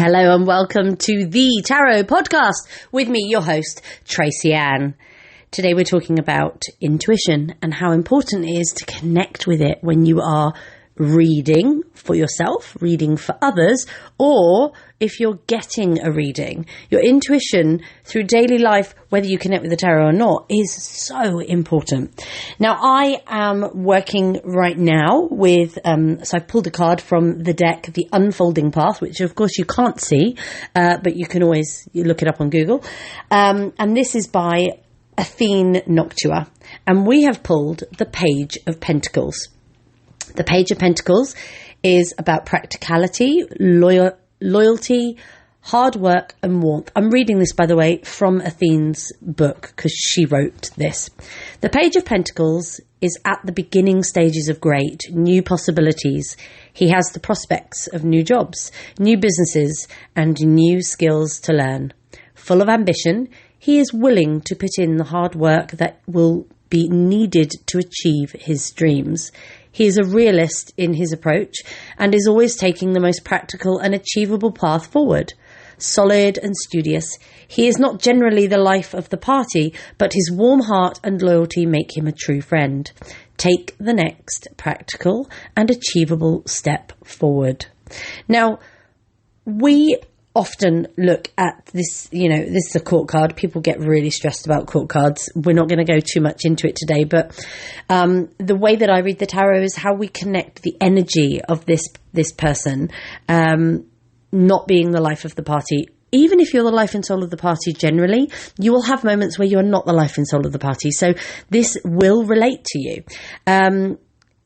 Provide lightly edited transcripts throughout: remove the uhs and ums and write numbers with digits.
Hello and welcome to the Tarot Podcast with me, your host, Tracey-Anne. Today we're talking about intuition and how important it is to connect with it when you are reading for yourself, reading for others, or if you're getting a reading. Your intuition through daily life, whether you connect with the tarot or not, is so important. Now, I am working right now with, so I pulled a card from the deck, The Unfolding Path, which of course you can't see, but you can always look it up on Google. And this is by Athene Noctua. And we have pulled the Page of Pentacles. The Page of Pentacles is about practicality, loyalty, hard work and warmth. I'm reading this, by the way, from Athene's book because she wrote this. The Page of Pentacles is at the beginning stages of great, new possibilities. He has the prospects of new jobs, new businesses and new skills to learn. Full of ambition, he is willing to put in the hard work that will be needed to achieve his dreams. He is a realist in his approach and is always taking the most practical and achievable path forward. Solid and studious, he is not generally the life of the party, but his warm heart and loyalty make him a true friend. Take the next practical and achievable step forward. Now, we often look at this, this is a court card. People get really stressed about court cards. We're not going to go too much into it today, but the way that I read the tarot is how we connect the energy of this person, not being the life of the party. Even if you're the life and soul of the party generally, you will have moments where you are not the life and soul of the party. So this will relate to you.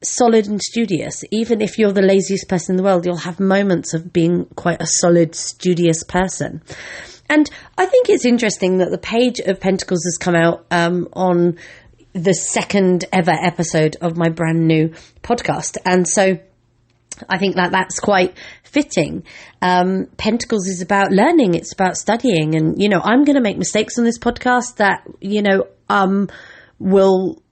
Solid and studious. Even if you're the laziest person in the world, you'll have moments of being quite a solid, studious person. And I think it's interesting that the Page of Pentacles has come out on the second ever episode of my brand new podcast. And so I think that that's quite fitting. Pentacles is about learning. It's about studying. And, I'm going to make mistakes on this podcast that, will...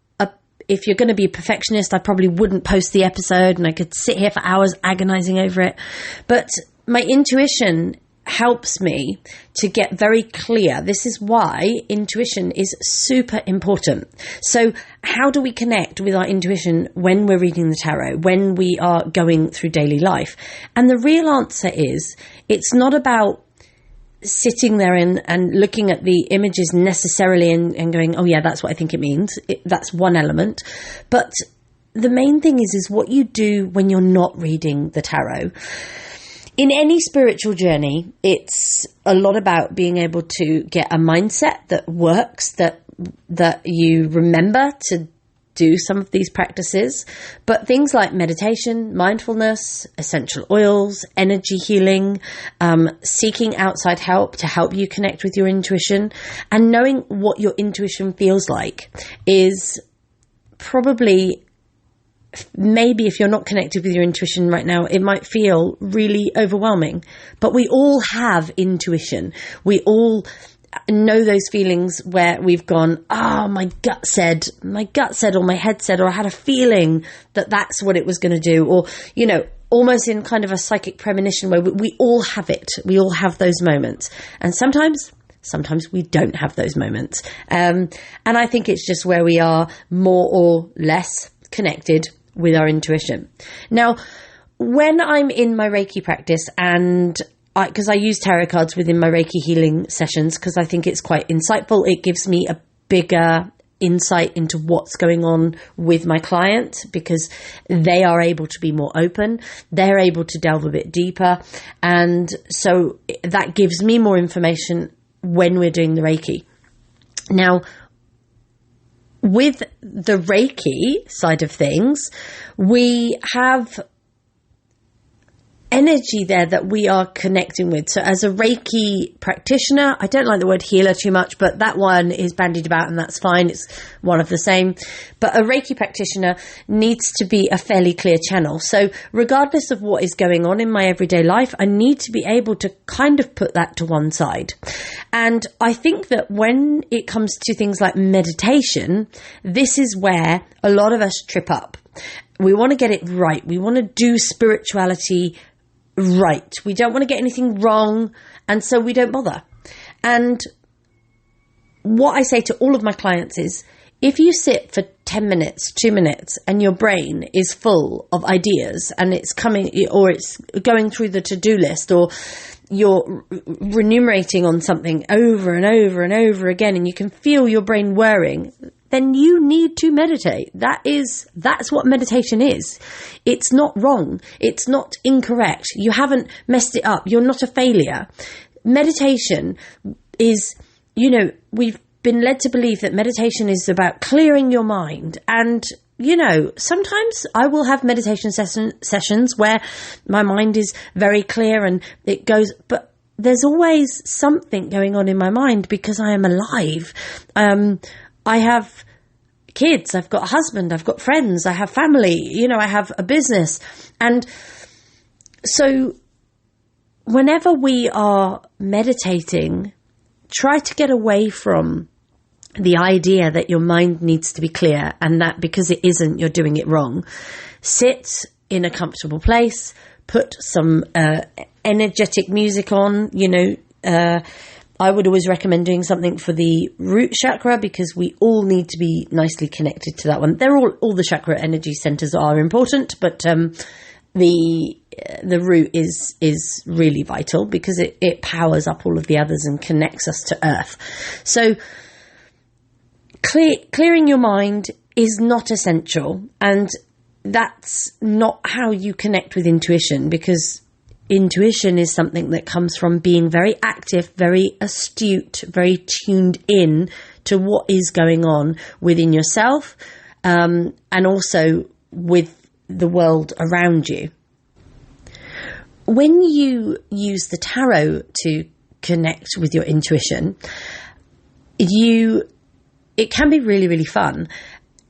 If you're going to be a perfectionist, I probably wouldn't post the episode and I could sit here for hours agonizing over it. But my intuition helps me to get very clear. This is why intuition is super important. So how do we connect with our intuition when we're reading the tarot, when we are going through daily life? And the real answer is, it's not about sitting there and looking at the images necessarily and going, oh yeah, that's what I think it means. That's one element. But the main thing is what you do when you're not reading the tarot. In any spiritual journey, it's a lot about being able to get a mindset that works, that you remember to do some of these practices, but things like meditation, mindfulness, essential oils, energy healing, seeking outside help to help you connect with your intuition, and knowing what your intuition feels like is probably, maybe if you're not connected with your intuition right now, it might feel really overwhelming, but we all have intuition. We all know those feelings where we've gone, my gut said, or my head said, or I had a feeling that that's what it was going to do, or, almost in kind of a psychic premonition where we all have it. We all have those moments. And sometimes we don't have those moments. And I think it's just where we are more or less connected with our intuition. Now, when I'm in my Reiki practice and because I use tarot cards within my Reiki healing sessions because I think it's quite insightful. It gives me a bigger insight into what's going on with my client because they are able to be more open. They're able to delve a bit deeper. And so that gives me more information when we're doing the Reiki. Now, with the Reiki side of things, we have energy there that we are connecting with. So as a Reiki practitioner, I don't like the word healer too much, but that one is bandied about and that's fine. It's one of the same. But a Reiki practitioner needs to be a fairly clear channel. So regardless of what is going on in my everyday life, I need to be able to kind of put that to one side. And I think that when it comes to things like meditation, this is where a lot of us trip up. We want to get it right. We want to do spirituality right. We don't want to get anything wrong, and so we don't bother. And what I say to all of my clients is, if you sit for 10 minutes, 2 minutes, and your brain is full of ideas and it's coming, or it's going through the to-do list, or you're remunerating on something over and over and over again, and you can feel your brain whirring, then you need to meditate. That's what meditation is. It's not wrong. It's not incorrect. You haven't messed it up. You're not a failure. Meditation is, we've been led to believe that meditation is about clearing your mind. And, sometimes I will have meditation sessions where my mind is very clear and it goes, but there's always something going on in my mind because I am alive. I have kids, I've got a husband, I've got friends, I have family, I have a business. And so whenever we are meditating, try to get away from the idea that your mind needs to be clear and that because it isn't, you're doing it wrong. Sit in a comfortable place, put some energetic music on, I would always recommend doing something for the root chakra because we all need to be nicely connected to that one. They're all the chakra energy centers are important, but the root is really vital because it powers up all of the others and connects us to earth. So clearing your mind is not essential, and that's not how you connect with intuition, because intuition is something that comes from being very active, very astute, very tuned in to what is going on within yourself, and also with the world around you. When you use the tarot to connect with your intuition, it can be really, really fun.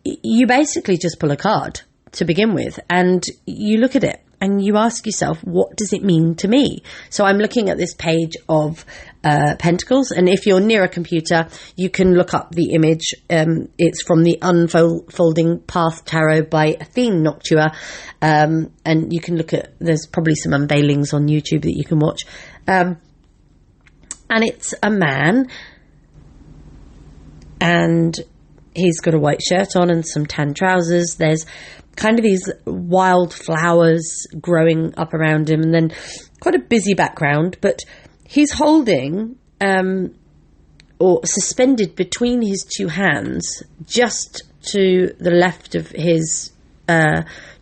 You basically just pull a card to begin with, and you look at it and you ask yourself, what does it mean to me? So I'm looking at this page of Pentacles, and if you're near a computer, you can look up the image. It's from the Unfolding Path Tarot by Athene Noctua, and you can look at, there's probably some unveilings on YouTube that you can watch. And it's a man, and he's got a white shirt on and some tan trousers. There's kind of these wild flowers growing up around him, and then quite a busy background, but he's holding or suspended between his two hands, just to the left of his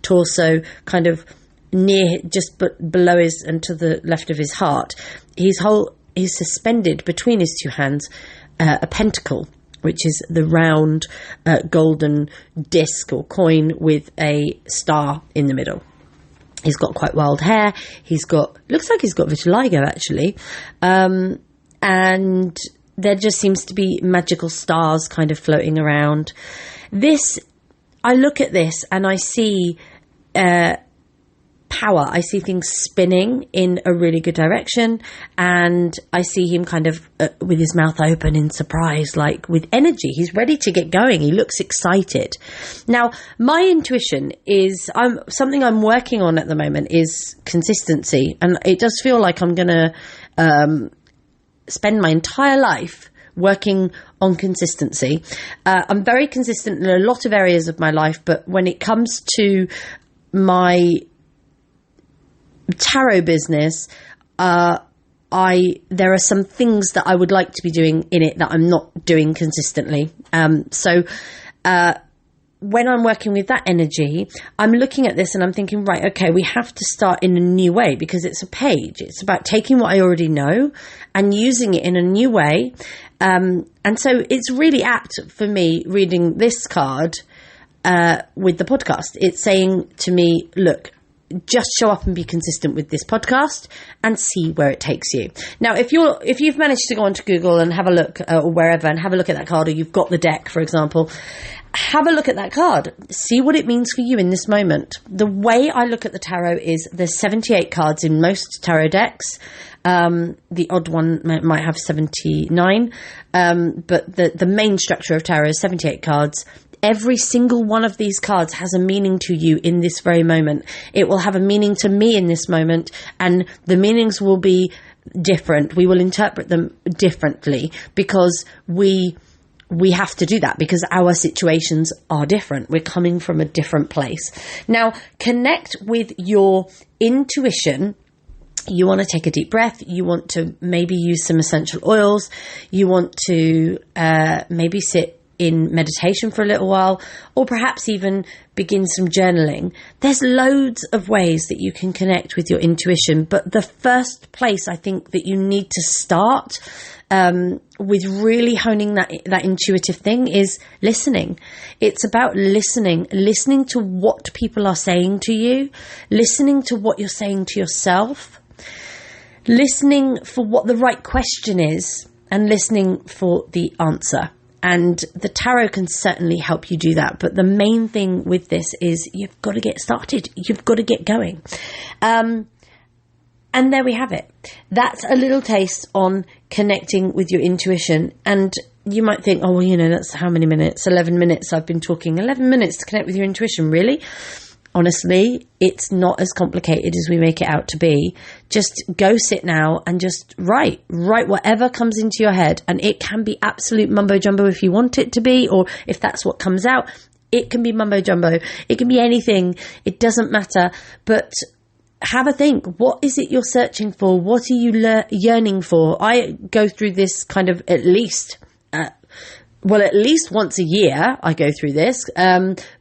torso, kind of near, just below his, and to the left of his heart. He's suspended between his two hands a pentacle, which is the round golden disc or coin with a star in the middle. He's got quite wild hair. Looks like he's got vitiligo actually. And there just seems to be magical stars kind of floating around. I look at this and I see power. I see things spinning in a really good direction, and I see him kind of with his mouth open in surprise, like with energy. He's ready to get going. He looks excited. Now, my intuition is something I'm working on at the moment is consistency, and it does feel like I'm going to spend my entire life working on consistency. I'm very consistent in a lot of areas of my life, but when it comes to my tarot business, there are some things that I would like to be doing in it that I'm not doing consistently. So when I'm working with that energy, I'm looking at this and I'm thinking, right, okay, we have to start in a new way, because it's a page. It's about taking what I already know and using it in a new way. And so it's really apt for me reading this card with the podcast. It's saying to me, look, just show up and be consistent with this podcast and see where it takes you. Now, if you've managed to go onto Google and have a look, or wherever, and have a look at that card, or you've got the deck, for example, have a look at that card. See what it means for you in this moment. The way I look at the tarot is there's 78 cards in most tarot decks. The odd one might have 79. But the main structure of tarot is 78 cards. every single one of these cards has a meaning to you in this very moment. It will have a meaning to me in this moment, and the meanings will be different. We will interpret them differently because we have to do that because our situations are different. We're coming from a different place. Now, connect with your intuition. You want to take a deep breath. You want to maybe use some essential oils. You want to maybe sit in meditation for a little while, or perhaps even begin some journaling. There's loads of ways that you can connect with your intuition, but the first place I think that you need to start with really honing that intuitive thing is listening. It's about listening to what people are saying to you, listening to what you're saying to yourself, listening for what the right question is, and listening for the answer. And the tarot can certainly help you do that. But the main thing with this is you've got to get started. You've got to get going. And there we have it. That's a little taste on connecting with your intuition. And you might think, oh, well, that's how many minutes? 11 minutes I've been talking. 11 minutes to connect with your intuition, really? Honestly, it's not as complicated as we make it out to be. Just go sit now and just write whatever comes into your head. And it can be absolute mumbo jumbo if you want it to be, or if that's what comes out, it can be mumbo jumbo. It can be anything. It doesn't matter. But have a think. What is it you're searching for? What are you yearning for? I go through this kind of at least once a year I go through this,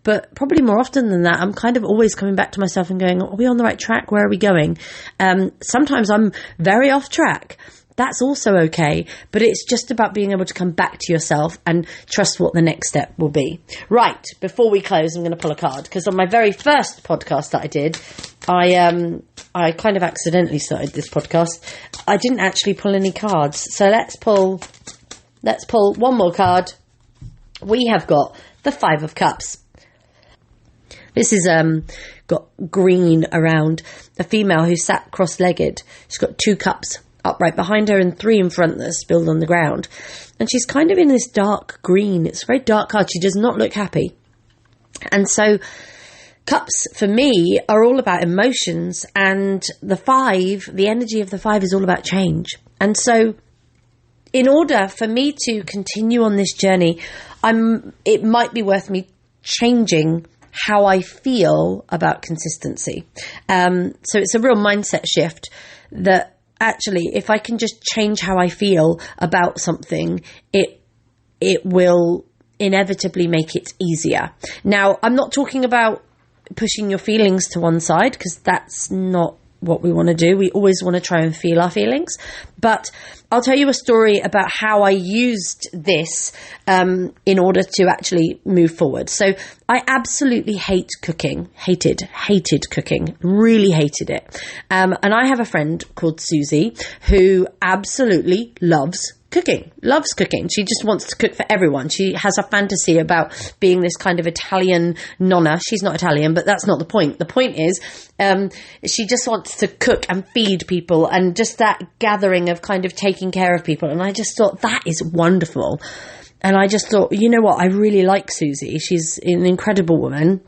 but probably more often than that. I'm kind of always coming back to myself and going, are we on the right track? Where are we going? Sometimes I'm very off track. That's also okay, but it's just about being able to come back to yourself and trust what the next step will be. Right, before we close, I'm going to pull a card, because on my very first podcast that I did, I kind of accidentally started this podcast. I didn't actually pull any cards, so let's pull one more card. We have got the Five of Cups. This is got green around a female who sat cross-legged. She's got 2 cups upright behind her and 3 in front that are spilled on the ground. And she's kind of in this dark green. It's a very dark card. She does not look happy. And so cups for me are all about emotions, and the energy of the 5 is all about change. And so in order for me to continue on this journey, it might be worth me changing how I feel about consistency. So it's a real mindset shift that actually, if I can just change how I feel about something, it will inevitably make it easier. Now, I'm not talking about pushing your feelings to one side, because that's not what we want to do. We always want to try and feel our feelings. But I'll tell you a story about how I used this in order to actually move forward. So I absolutely hated cooking, really hated it. And I have a friend called Susie who absolutely loves cooking. She just wants to cook for everyone. She has a fantasy about being this kind of Italian nonna. She's not Italian, but that's not the point. The point is, she just wants to cook and feed people, and just that gathering of kind of taking care of people. And I just thought, that is wonderful. And I just thought, you know what? I really like Susie. She's an incredible woman.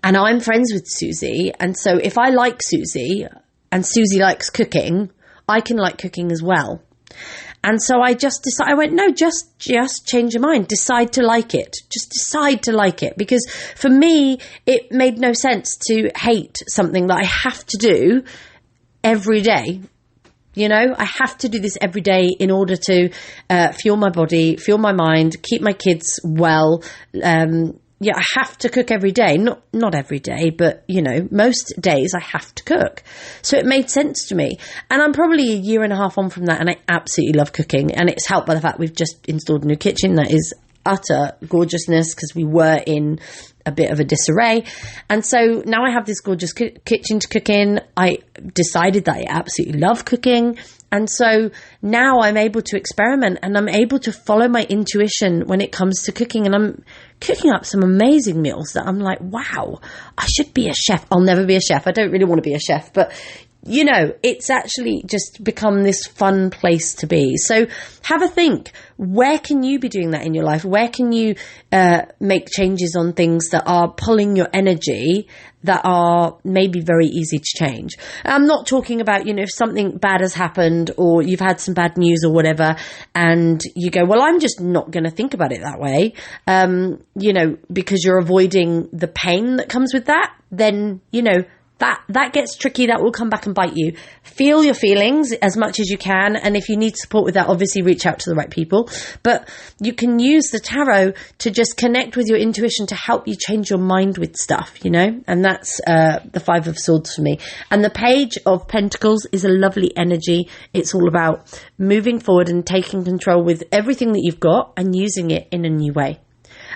And I'm friends with Susie. And so if I like Susie and Susie likes cooking, I can like cooking as well. And so I just decided, I went, no, just change your mind. Decide to like it. Just decide to like it. Because for me, it made no sense to hate something that I have to do every day. I have to do this every day in order to fuel my body, fuel my mind, keep my kids well. I have to cook every day. Not every day, but, most days I have to cook. So it made sense to me. And I'm probably a year and a half on from that, and I absolutely love cooking. And it's helped by the fact we've just installed a new kitchen that is utter gorgeousness, because we were in a bit of a disarray. And so now I have this gorgeous kitchen to cook in. I decided that I absolutely love cooking. And so now I'm able to experiment, and I'm able to follow my intuition when it comes to cooking. And I'm cooking up some amazing meals that I'm like, wow, I should be a chef. I'll never be a chef. I don't really want to be a chef, but it's actually just become this fun place to be. So have a think. Where can you be doing that in your life? Where can you make changes on things that are pulling your energy, that are maybe very easy to change? I'm not talking about, if something bad has happened or you've had some bad news or whatever, and you go, well, I'm just not going to think about it that way, because you're avoiding the pain that comes with that, then, that gets tricky. That will come back and bite you. Feel your feelings as much as you can. And if you need support with that, obviously reach out to the right people. But you can use the tarot to just connect with your intuition to help you change your mind with stuff, and that's the Five of Swords for me. And the Page of Pentacles is a lovely energy. It's all about moving forward and taking control with everything that you've got and using it in a new way.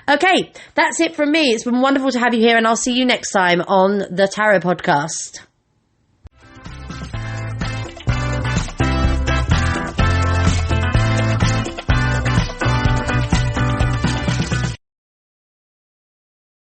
Okay, that's it from me. It's been wonderful to have you here, and I'll see you next time on the Tarot Podcast.